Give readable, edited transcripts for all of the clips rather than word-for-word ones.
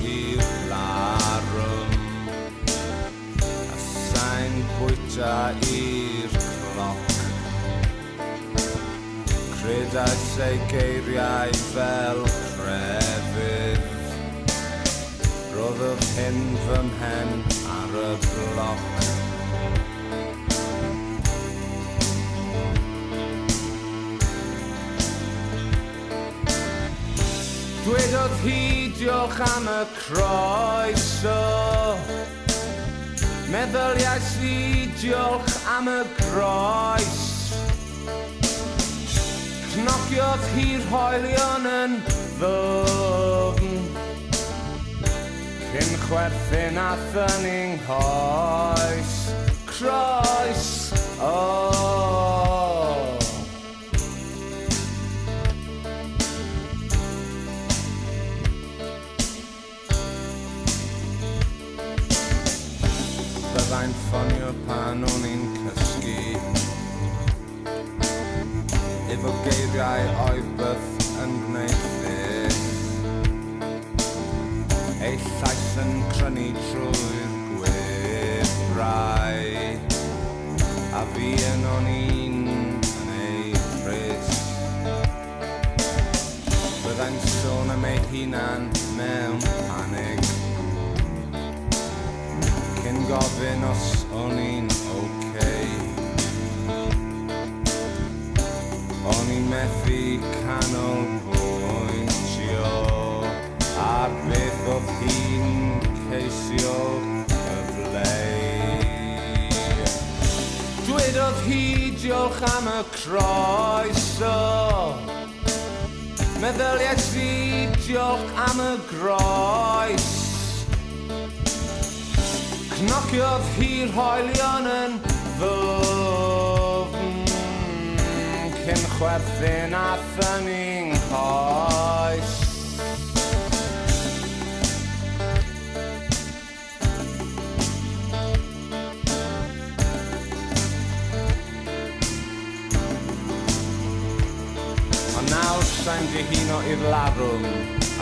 i'r larwm, a sain bwyta i'r cloc. Credais ei geiriau fel crefydd, roedd hyn fy mhen ar y bloc. Dwedodd hi diolch am y croeso, meddyliais i diolch am y groes. Cnociodd hi'r hoelion yn ddwfn, cyn chwerthin a thynning hoes. Croes, Byddai'n ffonio pan o'n i'n cysgu, efo geiriau oedd byth yn gwneud this. Ei llais yn crynu trwy'r gwifrau, a fi yn o'n un yn ei pris. Byddai'n sôn am ei hunan mewn panig, cyn gofyn os o'n i'n okay. O'n i'n methu canolbwyntio ar beth oedd hi'n ceisio gyfleu. Dwedodd hi diolch am y croeso, meddyliais i diolch am y groes. Cnociodd hi'r hoelion yn ddwfn, cyn chwerthin a thynning hoes. Ond nawr sa'n dihuno i'r larwm,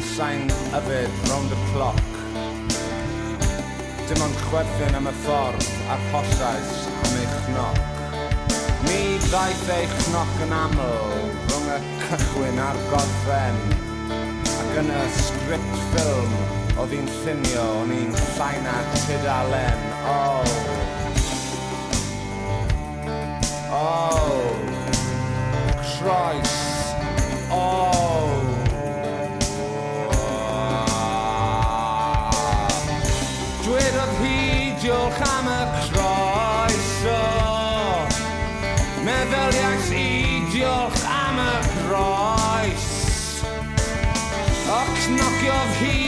a sa'n yfed rownd y cloc. Dim ond chwerthin am y ffordd a'r posais am ei chnoc. Ni ddaeth ei chnoc yn aml rhwng y cychwyn a'r gorffen, ac yn y sgript ffilm oedd hi'n llunio o'n i'n llain a tudalen. Croes, Dwedodd hi diolch am y croeso, meddyliais i diolch am y groes. O cnociodd hi